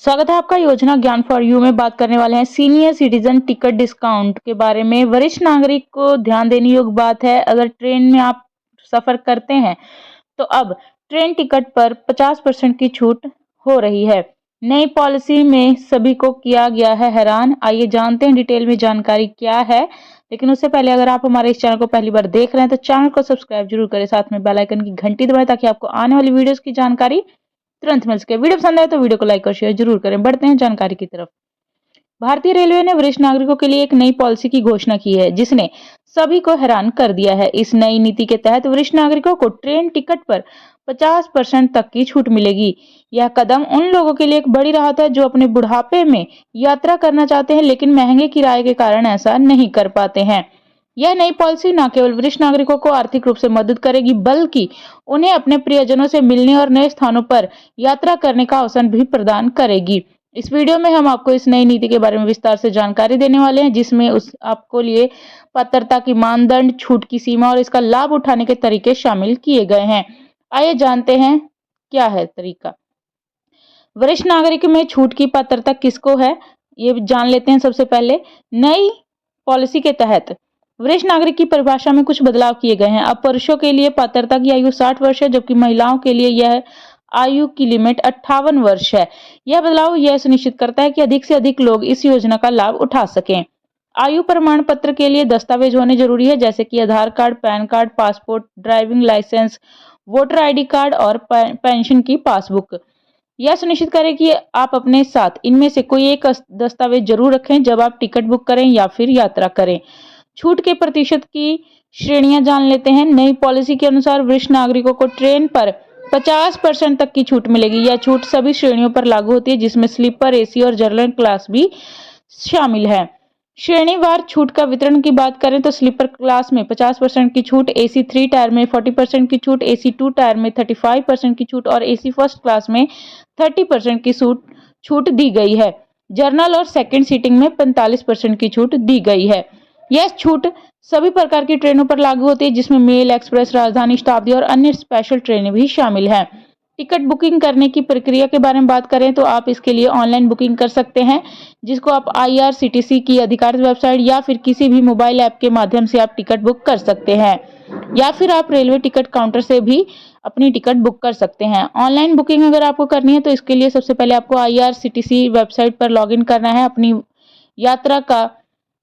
स्वागत है आपका योजना ज्ञान फॉर यू में। बात करने वाले हैं सीनियर सिटीजन टिकट डिस्काउंट के बारे में। वरिष्ठ नागरिक को ध्यान देने योग्य बात है, अगर ट्रेन में आप सफर करते हैं तो अब ट्रेन टिकट पर 50% की छूट हो रही है। नई पॉलिसी में सभी को किया गया है हैरान। आइए जानते हैं डिटेल में जानकारी क्या है। लेकिन उससे पहले अगर आप हमारे इस चैनल को पहली बार देख रहे हैं तो चैनल को सब्सक्राइब जरूर करें, साथ में बेल आइकन की घंटी दबाएं ताकि आपको आने वाली वीडियोस की जानकारी तुरंत मिल सके। वीडियो पसंद आए तो वीडियो को लाइक और शेयर जरूर करें। बढ़ते हैं जानकारी की तरफ। भारतीय रेलवे ने वरिष्ठ नागरिकों के लिए एक नई पॉलिसी की घोषणा की है जिसने सभी को हैरान कर दिया है। इस नई नीति के तहत वरिष्ठ नागरिकों को ट्रेन टिकट पर 50% तक की छूट मिलेगी। यह कदम उन लोगों के लिए एक बड़ी राहत है जो अपने बुढ़ापे में यात्रा करना चाहते हैं लेकिन महंगे किराए के कारण ऐसा नहीं कर पाते हैं। यह नई पॉलिसी न केवल वरिष्ठ नागरिकों को आर्थिक रूप से मदद करेगी बल्कि उन्हें अपने प्रियजनों से मिलने और नए स्थानों पर यात्रा करने का अवसर भी प्रदान करेगी। इस वीडियो में हम आपको इस नई नीति के बारे में विस्तार से जानकारी देने वाले हैं जिसमें आपको लिए पात्रता की मानदंड, छूट की सीमा और इसका लाभ उठाने के तरीके शामिल किए गए हैं। आइए जानते हैं क्या है तरीका। वरिष्ठ नागरिक में छूट की पात्रता किसको है ये जान लेते हैं। सबसे पहले नई पॉलिसी के तहत वरिष्ठ नागरिक की परिभाषा में कुछ बदलाव किए गए हैं। अब पुरुषों के लिए पात्रता की आयु 60 वर्ष है जबकि महिलाओं के लिए यह आयु की लिमिट 58 वर्ष है। यह बदलाव यह सुनिश्चित करता है कि अधिक से अधिक लोग इस योजना का लाभ उठा सकें। आयु प्रमाण पत्र के लिए दस्तावेज होने जरूरी है जैसे कि Aadhaar card, PAN card, passport, driving licence, voter ID card और पेंशन की पासबुक। यह सुनिश्चित करें कि आप अपने साथ इनमें से कोई एक दस्तावेज जरूर रखें जब आप टिकट बुक करें या फिर यात्रा करें। छूट के प्रतिशत की श्रेणियां जान लेते हैं। नई पॉलिसी के अनुसार वरिष्ठ नागरिकों को ट्रेन पर 50% तक की छूट मिलेगी। यह छूट सभी श्रेणियों पर लागू होती है जिसमें स्लीपर, एसी और जनरल क्लास भी शामिल है। श्रेणीवार छूट का वितरण की बात करें तो स्लीपर क्लास में 50% की छूट, एसी 3 टायर में 40% की छूट, एसी 2 टायर में 35% की छूट और एसी फर्स्ट क्लास में 30% की छूट दी गई है। जनरल और सेकंड सीटिंग में 45% की छूट दी गई है। यह छूट सभी प्रकार की ट्रेनों पर लागू होती है जिसमें मेल, एक्सप्रेस, राजधानी, शताब्दी और अन्य स्पेशल ट्रेनें भी शामिल हैं। टिकट बुकिंग करने की प्रक्रिया के बारे में बात करें तो आप इसके लिए ऑनलाइन बुकिंग कर सकते हैं जिसको आप IRCTC की आधिकारिक वेबसाइट या फिर किसी भी मोबाइल ऐप के माध्यम से आप टिकट बुक कर सकते हैं या फिर आप रेलवे टिकट काउंटर से भी अपनी टिकट बुक कर सकते हैं। ऑनलाइन बुकिंग अगर आपको करनी है तो इसके लिए सबसे पहले आपको IRCTC वेबसाइट पर लॉगिन करना है, अपनी यात्रा का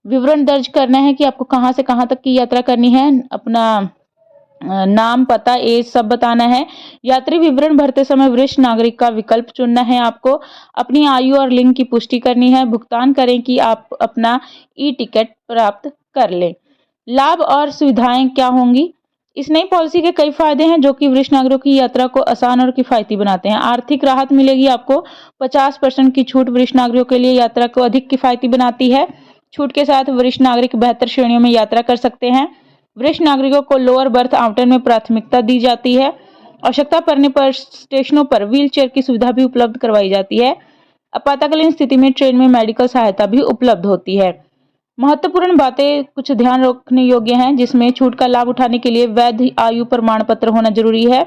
विवरण दर्ज करना है कि आपको कहां से कहां तक की यात्रा करनी है, अपना नाम, पता, एज सब बताना है। यात्री विवरण भरते समय वरिष्ठ नागरिक का विकल्प चुनना है। आपको अपनी आयु और लिंग की पुष्टि करनी है। भुगतान करें कि आप अपना ई टिकट प्राप्त कर लें। लाभ और सुविधाएं क्या होंगी। इस नई पॉलिसी के कई फायदे हैं जो कि वरिष्ठ नागरिकों की यात्रा को आसान और किफायती बनाते हैं। आर्थिक राहत मिलेगी आपको। 50% की छूट वरिष्ठ नागरिकों के लिए यात्रा को अधिक किफायती बनाती है। छूट के साथ वरिष्ठ नागरिक बेहतर श्रेणियों में यात्रा कर सकते हैं। वरिष्ठ नागरिकों को लोअर बर्थ आवंटन में प्राथमिकता दी जाती है। आवश्यकता पड़ने पर स्टेशनों पर व्हीलचेयर की सुविधा भी उपलब्ध करवाई जाती है। आपातकालीन स्थिति में ट्रेन में मेडिकल सहायता भी उपलब्ध होती है। महत्वपूर्ण बातें कुछ ध्यान रखने योग्य हैं जिसमें छूट का लाभ उठाने के लिए वैध आयु प्रमाण पत्र होना जरूरी है।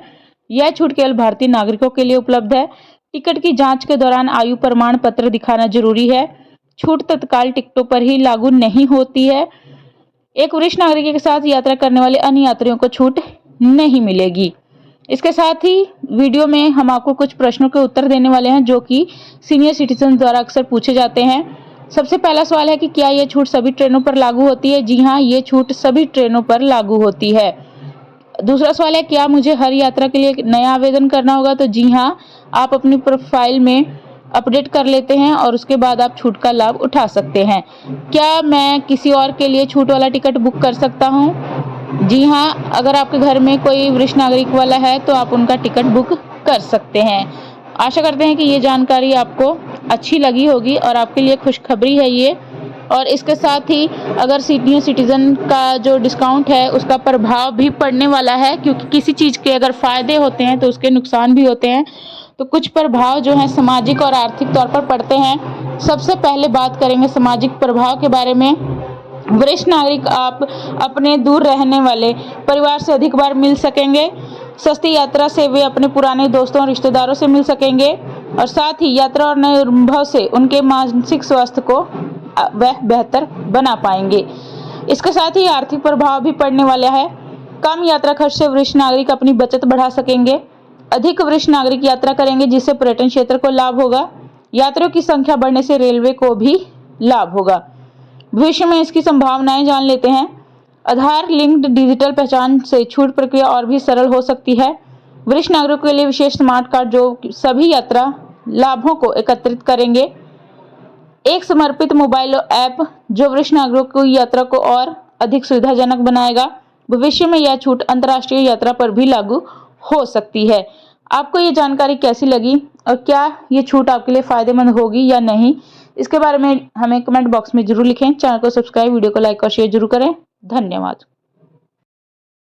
यह छूट केवल भारतीय नागरिकों के लिए उपलब्ध है। टिकट की जांच के दौरान आयु प्रमाण पत्र दिखाना जरूरी है। छूट तत्काल टिकटों पर ही लागू नहीं होती है। एक वरिष्ठ नागरिक के साथ यात्रा करने वाले अन्य यात्रियों को छूट नहीं मिलेगी। इसके साथ ही वीडियो में हम आपको कुछ प्रश्नों के उत्तर देने वाले हैं जो कि सीनियर सिटीजन द्वारा अक्सर पूछे जाते हैं। सबसे पहला सवाल है कि क्या यह छूट सभी ट्रेनों पर लागू होती है। जी हाँ, ये छूट सभी ट्रेनों पर लागू होती है। दूसरा सवाल है क्या मुझे हर यात्रा के लिए नया आवेदन करना होगा। तो जी हाँ, आप अपनी प्रोफाइल में अपडेट कर लेते हैं और उसके बाद आप छूट का लाभ उठा सकते हैं। क्या मैं किसी और के लिए छूट वाला टिकट बुक कर सकता हूं। जी हाँ, अगर आपके घर में कोई वरिष्ठ नागरिक वाला है तो आप उनका टिकट बुक कर सकते हैं। आशा करते हैं कि ये जानकारी आपको अच्छी लगी होगी और आपके लिए खुशखबरी है ये। और इसके साथ ही अगर सीनियर सिटीजन का जो डिस्काउंट है उसका प्रभाव भी पड़ने वाला है क्योंकि किसी चीज़ के अगर फायदे होते हैं तो उसके नुकसान भी होते हैं। तो कुछ प्रभाव जो हैं सामाजिक और आर्थिक तौर पर पड़ते हैं। सबसे पहले बात करेंगे सामाजिक प्रभाव के बारे में। वरिष्ठ नागरिक आप अपने दूर रहने वाले परिवार से अधिक बार मिल सकेंगे। सस्ती यात्रा से वे अपने पुराने दोस्तों और रिश्तेदारों से मिल सकेंगे। और साथ ही यात्रा और नए अनुभव से उनके मानसिक स्वास्थ्य को वह बेहतर बना पाएंगे। इसके साथ ही आर्थिक प्रभाव भी पड़ने वाला है। कम यात्रा खर्च से वरिष्ठ नागरिक अपनी बचत बढ़ा सकेंगे। अधिक वरिष्ठ नागरिक यात्रा करेंगे जिससे पर्यटन क्षेत्र को लाभ होगा। यात्रियों की संख्या बढ़ने से रेलवे को भी लाभ होगा। भविष्य में इसकी संभावनाएं जान लेते हैं। आधार लिंक्ड डिजिटल पहचान से छूट प्रक्रिया और भी सरल हो सकती है। वरिष्ठ नागरिकों के लिए विशेष स्मार्ट कार्ड जो सभी यात्रा लाभों को एकत्रित करेंगे। एक समर्पित मोबाइल ऐप जो वरिष्ठ नागरिकों की यात्रा को और अधिक सुविधाजनक बनाएगा। भविष्य में यह छूट अंतर्राष्ट्रीय यात्रा पर भी लागू हो सकती है। आपको ये जानकारी कैसी लगी और क्या ये छूट आपके लिए फायदेमंद होगी या नहीं, इसके बारे में हमें कमेंट बॉक्स में जरूर लिखें। चैनल को सब्सक्राइब, वीडियो को लाइक और शेयर जरूर करें। धन्यवाद।